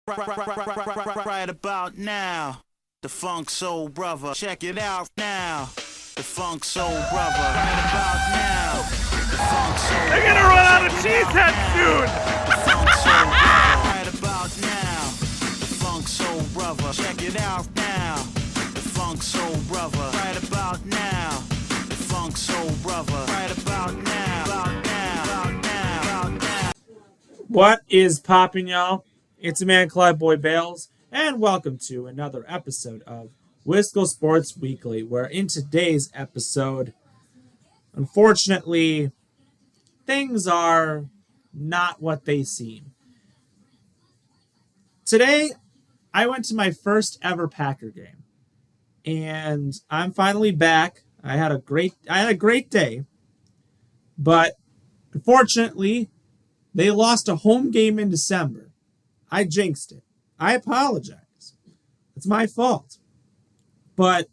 Right about now, the Funk Soul Brother. Check it out now. The Funk Soul Brother. Right about now, the Funk Soul They're gonna run out of cheeseheads soon! The Funk Soul Brother. Right about now, the Funk Soul Brother. Check it out now. The Funk Soul Brother. Right about now, the Funk Soul Brother. Right about now, about now, about now, about now. What is poppin', y'all? It's a man, Clyde Boy Bales, and welcome to another episode of Wisco Sports Weekly, where in today's episode, unfortunately, things are not what they seem. Today, I went to my first ever Packer game, and I'm finally back. I had a great day, but unfortunately, they lost a home game in December. I jinxed it. I apologize. It's my fault. But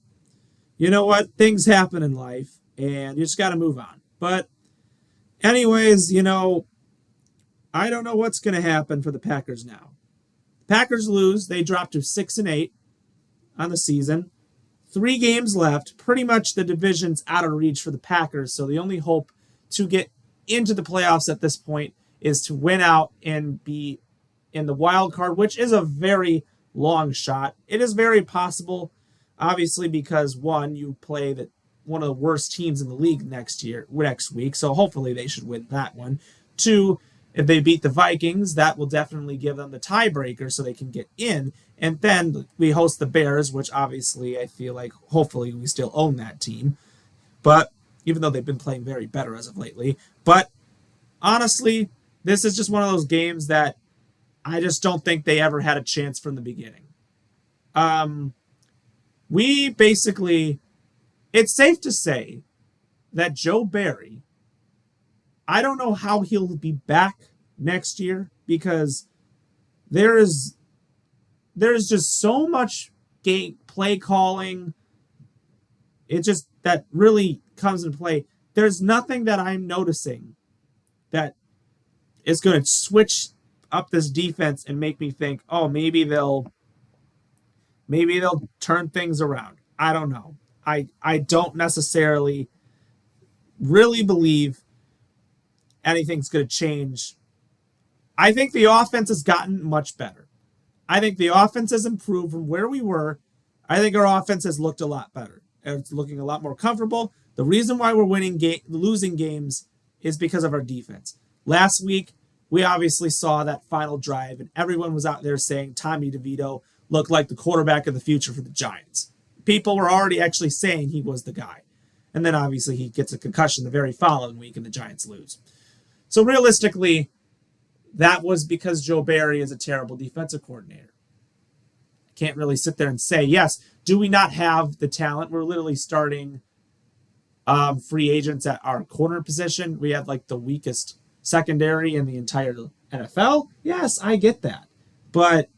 you know what? Things happen in life, and you just got to move on. But anyways, I don't know what's going to happen for the Packers now. The Packers lose. They drop to 6-8 on the season. 3 games left. Pretty much the division's out of reach for the Packers, so the only hope to get into the playoffs at this point is to win out and be in the wild card, which is a very long shot. It is very possible, obviously, because one, you play one of the worst teams in the league next week, so hopefully they should win that one. 2, if they beat the Vikings, that will definitely give them the tiebreaker so they can get in. And then we host the Bears, which obviously I feel like hopefully we still own that team. But even though they've been playing very better as of lately. But honestly, this is just one of those games that I just don't think they ever had a chance from the beginning. It's safe to say that Joe Barry, I don't know how he'll be back next year because there is just so much play calling. It just that really comes into play. There's nothing that I'm noticing that is going to switch up this defense and make me think, oh, maybe they'll turn things around. I don't know. I don't necessarily really believe anything's going to change. I think the offense has gotten much better. I think the offense has improved from where we were. I think our offense has looked a lot better. It's looking a lot more comfortable. The reason why we're losing games is because of our defense. Last week, we obviously saw that final drive, and everyone was out there saying Tommy DeVito looked like the quarterback of the future for the Giants. People were already actually saying he was the guy. And then obviously he gets a concussion the very following week, and the Giants lose. So realistically, that was because Joe Barry is a terrible defensive coordinator. I can't really sit there and say, yes, do we not have the talent? We're literally starting free agents at our corner position. We have like the weakest secondary in the entire NFL. Yes, I get that. But,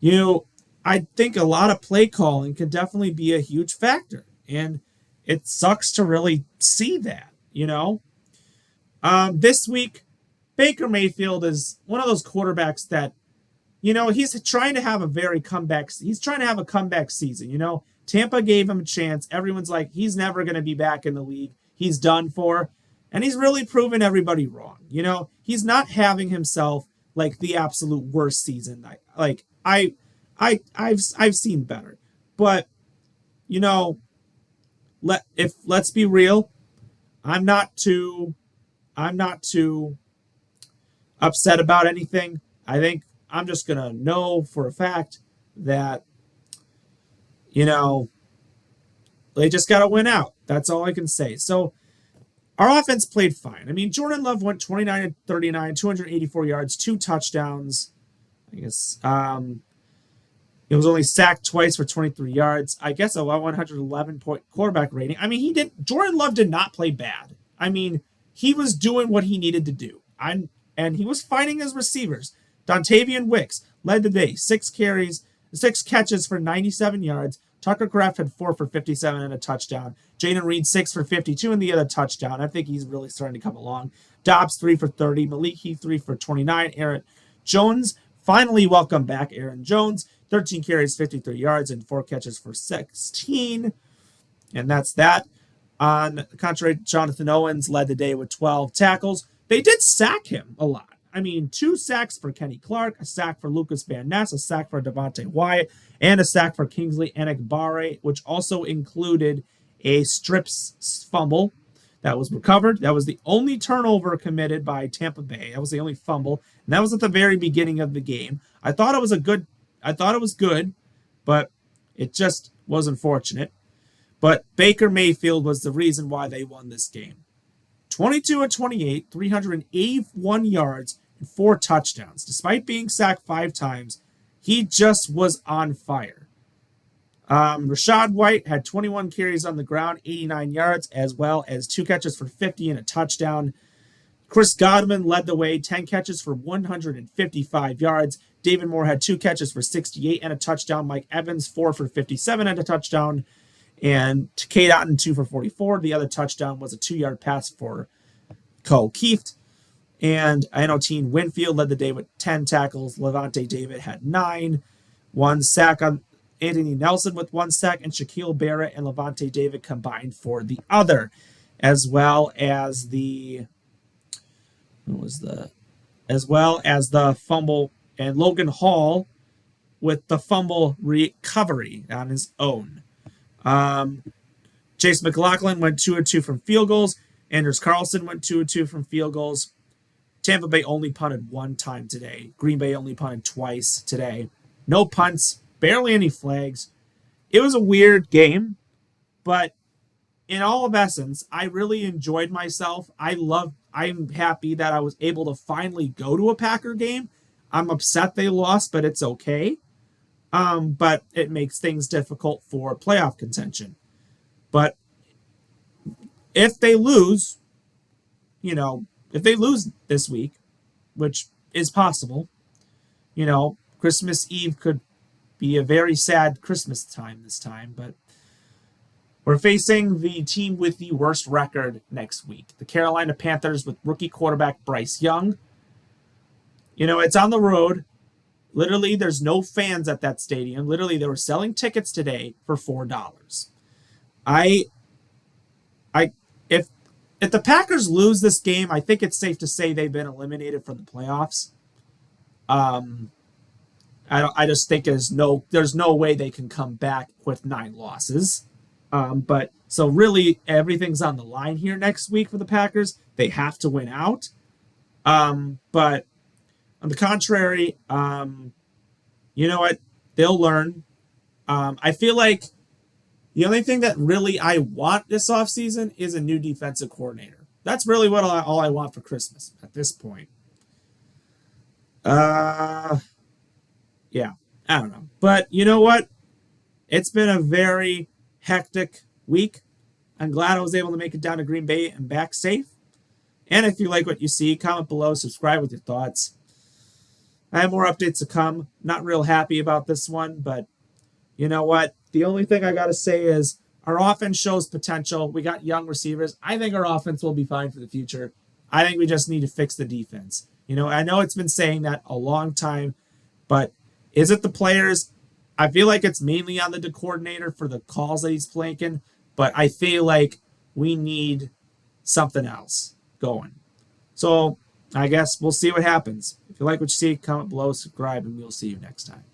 I think a lot of play calling can definitely be a huge factor. And it sucks to really see that, This week, Baker Mayfield is one of those quarterbacks that, he's trying to have he's trying to have a comeback season, Tampa gave him a chance. Everyone's like, he's never going to be back in the league. He's done for. And he's really proven everybody wrong. He's not having himself like the absolute worst season. I've seen better. But, let's be real. I'm not too upset about anything. I think I'm just going to know for a fact that, they just got to win out. That's all I can say. So our offense played fine. I mean, Jordan Love went 29-39, 284 yards, 2 touchdowns. I guess he was only sacked twice for 23 yards. I guess a 111-point quarterback rating. I mean, Jordan Love did not play bad. I mean, he was doing what he needed to do. And he was finding his receivers. Dontavian Wicks led the day, 6 catches for 97 yards. Tucker Kraft had 4 for 57 and a touchdown. Jayden Reed 6 for 52 and the other touchdown. I think he's really starting to come along. Dobbs 3 for 30. Malik Heath 3 for 29. Aaron Jones finally welcome back Aaron Jones. 13 carries, 53 yards, and 4 catches for 16. And that's that. On the contrary, Jonathan Owens led the day with 12 tackles. They did sack him a lot. I mean, 2 sacks for Kenny Clark, a sack for Lucas Van Ness, a sack for Devontae Wyatt, and a sack for Kingsley Enagbare, which also included a strips fumble that was recovered. That was the only turnover committed by Tampa Bay. That was the only fumble, and that was at the very beginning of the game. I thought it was good, but it just was unfortunate. But Baker Mayfield was the reason why they won this game. 22-28, 381 yards, and 4 touchdowns. Despite being sacked 5 times, he just was on fire. Rachaad White had 21 carries on the ground, 89 yards, as well as 2 catches for 50 and a touchdown. Chris Godwin led the way, 10 catches for 155 yards. David Moore had 2 catches for 68 and a touchdown. Mike Evans, 4 for 57 and a touchdown. And Cade Otton, 2 for 44. The other touchdown was a 2-yard pass for Cole Keeft. And Anoteen Winfield led the day with 10 tackles. Levante David had 9. 1 sack on Anthony Nelson with 1 sack. And Shaquille Barrett and Levante David combined for the other. As well as the fumble. And Logan Hall with the fumble recovery on his own. Chase McLaughlin went 2-2 from field goals. Anders Carlson went 2-2 from field goals. Tampa Bay only punted 1 time today. Green Bay only punted twice today. No punts, barely any flags. It was a weird game, but in all of essence, I really enjoyed myself. I'm happy that I was able to finally go to a Packer game. I'm upset they lost, but it's okay. But it makes things difficult for playoff contention. But if they lose, this week, which is possible, Christmas Eve could be a very sad Christmas time this time. But we're facing the team with the worst record next week, the Carolina Panthers with rookie quarterback Bryce Young. It's on the road. Literally, there's no fans at that stadium. Literally, they were selling tickets today for $4. If the Packers lose this game, I think it's safe to say they've been eliminated from the playoffs. I just think there's no way they can come back with 9 losses. But so really, everything's on the line here next week for the Packers. They have to win out. But on the contrary, you know what? They'll learn. I feel like the only thing that really I want this offseason is a new defensive coordinator. That's really all I want for Christmas at this point. Yeah, I don't know. But you know what? It's been a very hectic week. I'm glad I was able to make it down to Green Bay and back safe. And if you like what you see, comment below, subscribe with your thoughts. I have more updates to come. Not real happy about this one, but you know what? The only thing I got to say is our offense shows potential. We got young receivers. I think our offense will be fine for the future. I think we just need to fix the defense. I know it's been saying that a long time, but is it the players? I feel like it's mainly on the coordinator for the calls that he's making, but I feel like we need something else going. So I guess we'll see what happens. If you like what you see, comment below, subscribe, and we'll see you next time.